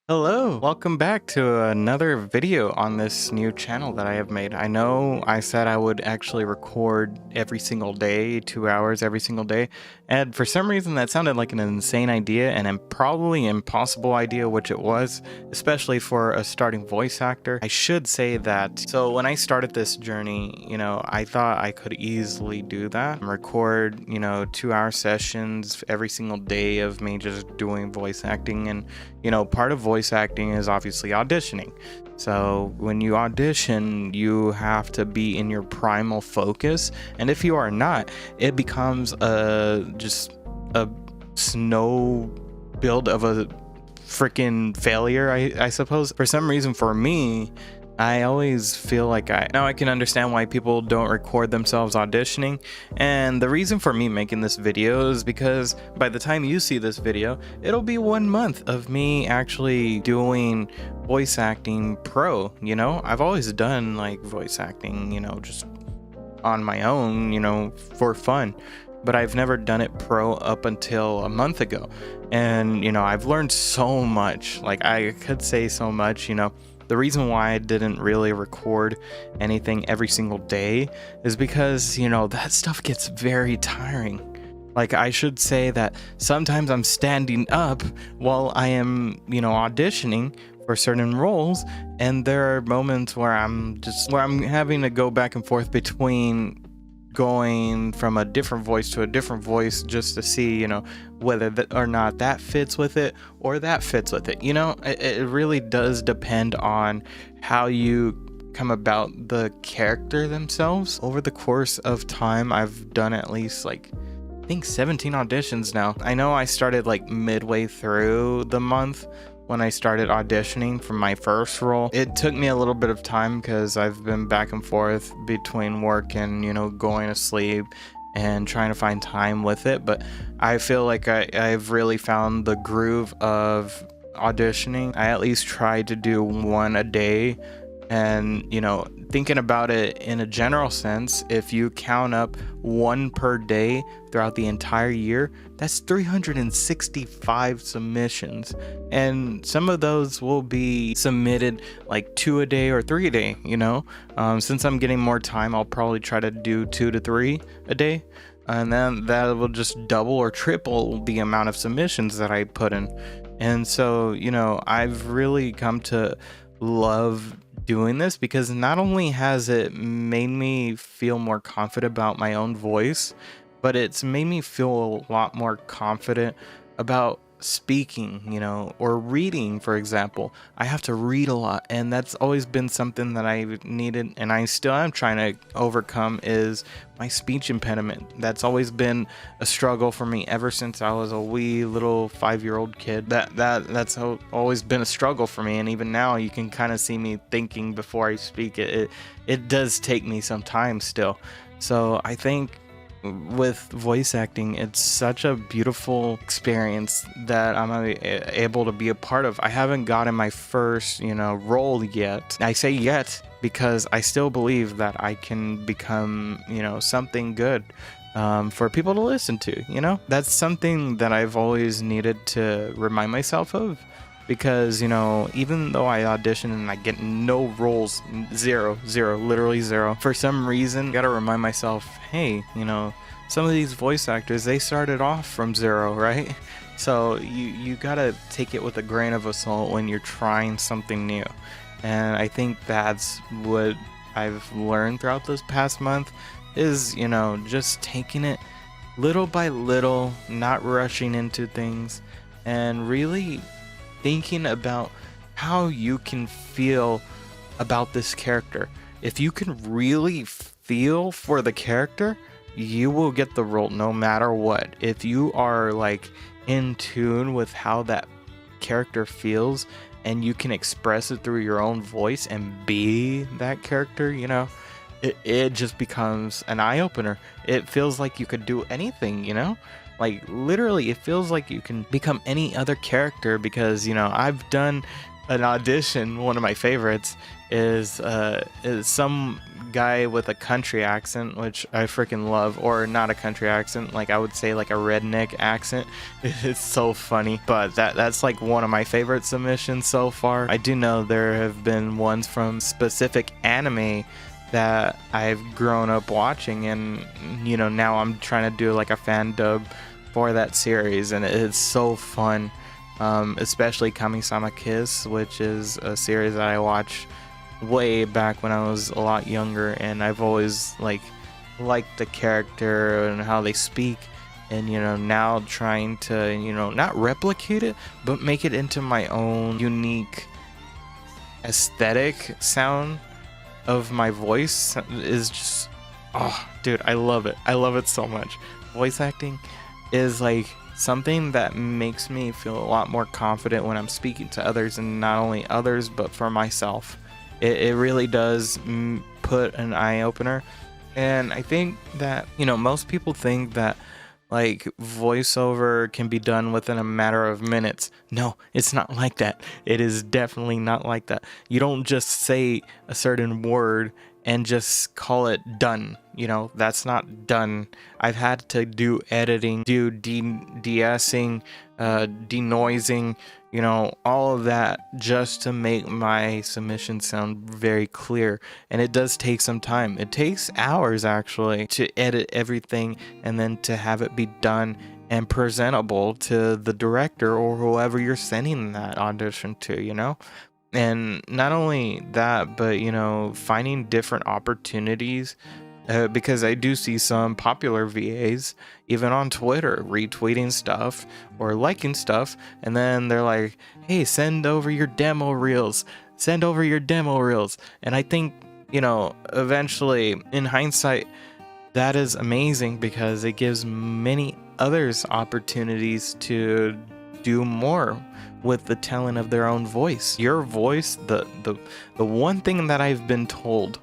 Hello, welcome back to another video on this new channel that I have made. I know I said I would actually record every single day, 2 hours every single day, and for some reason that sounded like an insane idea and probably impossible idea, which it was, especially for a starting voice actor. I should say that. So when I started this journey, I thought I could easily do that and record, 2 hour sessions every single day of me just doing voice acting. And part of voice acting is obviously auditioning. So when you audition, you have to be in your primal focus, and if you are not, it becomes just a snow build of a freaking failure, I suppose. For some reason, for me, I always feel like now I can understand why people don't record themselves auditioning, and the reason for me making this video is because by the time you see this video, it'll be 1 month of me actually doing voice acting pro. I've always done like voice acting, just on my own, for fun, but I've never done it pro up until a month ago. And I've learned so much. Like, I could say so much. The reason why I didn't really record anything every single day is because, that stuff gets very tiring. Like, I should say that sometimes I'm standing up while I am, auditioning for certain roles, and there are moments where I'm having to go back and forth between going from a different voice to a different voice just to see, whether or not that fits with it or that fits with it. It really does depend on how you come about the character themselves. Over the course of time, I've done at least I think 17 auditions now. I know I started midway through the month when I started auditioning for my first role. It took me a little bit of time because I've been back and forth between work and, going to sleep and trying to find time with it. But I feel like I've really found the groove of auditioning. I at least try to do one a day. And, thinking about it in a general sense, if you count up one per day throughout the entire year, that's 365 submissions. And some of those will be submitted 2 a day or 3 a day, Since I'm getting more time, I'll probably try to do 2 to 3 a day. And then that will just double or triple the amount of submissions that I put in. And so, I've really come to love doing this because not only has it made me feel more confident about my own voice, but it's made me feel a lot more confident about speaking, or reading. For example, I have to read a lot, and that's always been something that I've needed and I still am trying to overcome, is my speech impediment. That's always been a struggle for me ever since I was a wee little 5-year-old kid. That's always been a struggle for me, and even now you can kind of see me thinking before I speak. It does take me some time still. So I think with voice acting, it's such a beautiful experience that I'm able to be a part of. I haven't gotten my first, role yet. I say yet because I still believe that I can become, something good for people to listen to. That's something that I've always needed to remind myself of. Because, even though I audition and I get no roles, zero, literally zero, for some reason, I gotta remind myself, hey, some of these voice actors, they started off from zero, right? So you gotta take it with a grain of salt when you're trying something new. And I think that's what I've learned throughout this past month is, just taking it little by little, not rushing into things, and really thinking about how you can feel about this character. If you can really feel for the character, you will get the role no matter what. If you are in tune with how that character feels and you can express it through your own voice and be that character, it just becomes an eye-opener. It feels like you could do anything, literally, it feels like you can become any other character because, I've done an audition. One of my favorites is some guy with a country accent, which I freaking love, or not a country accent, like I would say like a redneck accent. It's so funny, but that's like one of my favorite submissions so far. I do know there have been ones from specific anime that I've grown up watching, and you know, now I'm trying to do like a fan dub for that series, and it's so fun. Especially Kami-sama Kiss, which is a series that I watched way back when I was a lot younger, and I've always liked the character and how they speak, and you know, now trying to, you know, not replicate it but make it into my own unique aesthetic sound of my voice is just, oh dude, I love it so much. Voice acting is like something that makes me feel a lot more confident when I'm speaking to others, and not only others but for myself. It really does put an eye opener. And I think that, you know, most people think that like voiceover can be done within a matter of minutes. No, it's not like that. It is definitely not like that. You don't just say a certain word and just call it done. You know, that's not done. I've had to do editing, do de-essing, denoising, you know, all of that just to make my submission sound very clear. And it does take some time. It takes hours actually to edit everything and then to have it be done and presentable to the director or whoever you're sending that audition to, you know? And not only that, but you know, finding different opportunities, because I do see some popular VAs even on Twitter retweeting stuff or liking stuff, and then they're like, hey, send over your demo reels, and I think, you know, eventually in hindsight that is amazing because it gives many others opportunities to do more with the talent of their own voice. Your voice, the one thing that I've been told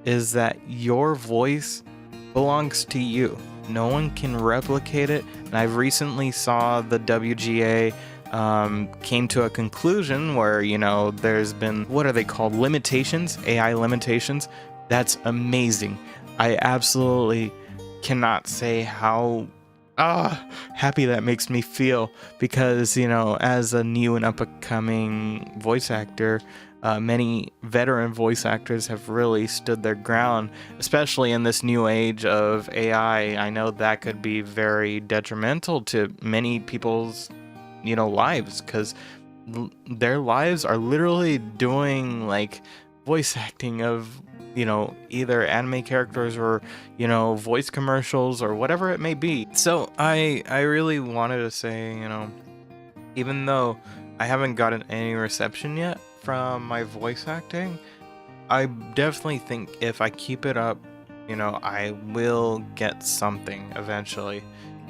is that your voice belongs to you. No one can replicate it. And I've recently saw the WGA came to a conclusion where, you know, there's been, what are they called? Limitations, AI limitations. That's amazing. I absolutely cannot say how happy that makes me feel, because, you know, as a new and up-and-coming voice actor, many veteran voice actors have really stood their ground, especially in this new age of AI. I know that could be very detrimental to many people's, you know, lives, because their lives are literally doing like voice acting of, you know, either anime characters or, you know, voice commercials or whatever it may be. So I really wanted to say, you know, even though I haven't gotten any reception yet from my voice acting, I definitely think if I keep it up, you know, I will get something eventually.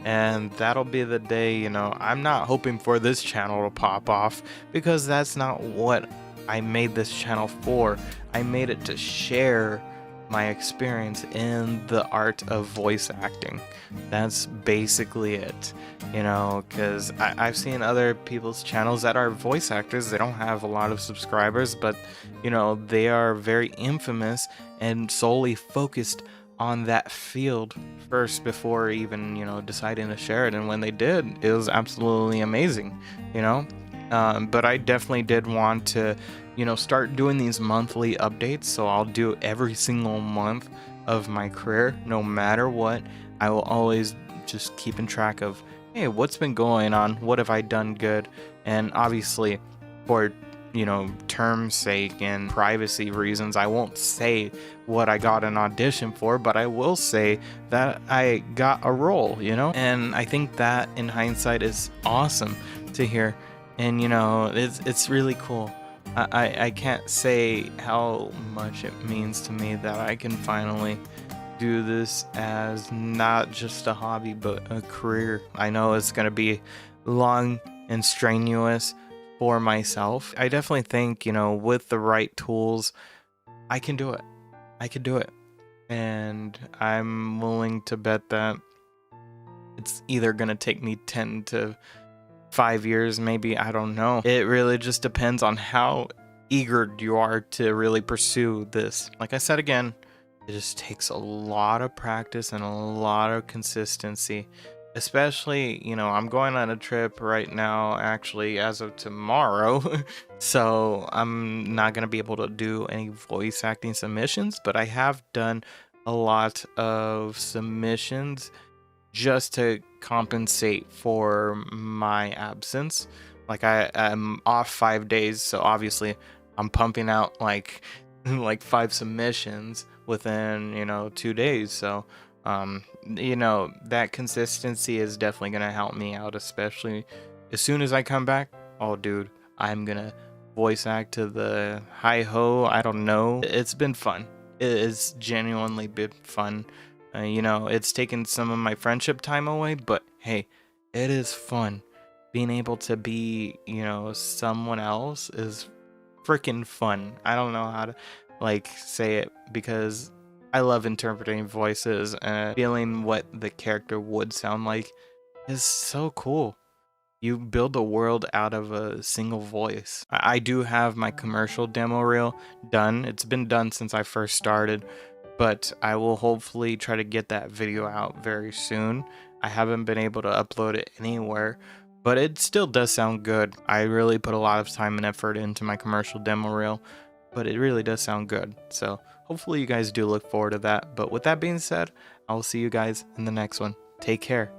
And that'll be the day, you know, I'm not hoping for this channel to pop off, because that's not what I made this channel for. I made it to share my experience in the art of voice acting. That's basically it, you know, because I've seen other people's channels that are voice actors. They don't have a lot of subscribers, but, you know, they are very infamous and solely focused on that field first before even, you know, deciding to share it. And when they did, it was absolutely amazing, you know. But I definitely did want to, you know, start doing these monthly updates. So I'll do every single month of my career, no matter what. I will always just keeping track of, hey, what's been going on? What have I done good? And obviously, for, you know, term's sake and privacy reasons, I won't say what I got an audition for, but I will say that I got a role, you know? And I think that in hindsight is awesome to hear. And, you know, it's really cool. I can't say how much it means to me that I can finally do this as not just a hobby, but a career. I know it's going to be long and strenuous for myself. I definitely think, you know, with the right tools, I can do it. I can do it. And I'm willing to bet that it's either going to take me 10 to 5 years, maybe, I don't know. It really just depends on how eager you are to really pursue this. Like I said again, It just takes a lot of practice and a lot of consistency. Especially, I'm going on a trip right now, actually, as of tomorrow. So I'm not going to be able to do any voice acting submissions, but I have done a lot of submissions just to compensate for my absence. Like I'm off 5 days, so obviously I'm pumping out like like 5 submissions within 2 days. So that consistency is definitely gonna help me out, especially as soon as I come back. Oh, dude, I'm gonna voice act to the hi ho. I don't know. It's been fun. It has genuinely been fun. It's taken some of my friendship time away, but hey, it is fun. Being able to be, someone else is freaking fun. I don't know how to like say it because I love interpreting voices and feeling what the character would sound like is so cool. You build a world out of a single voice. I do have my commercial demo reel done. It's been done since I first started, but I will hopefully try to get that video out very soon. I haven't been able to upload it anywhere, but it still does sound good. I really put a lot of time and effort into my commercial demo reel, but it really does sound good. So hopefully you guys do look forward to that. But with that being said, I will see you guys in the next one. Take care.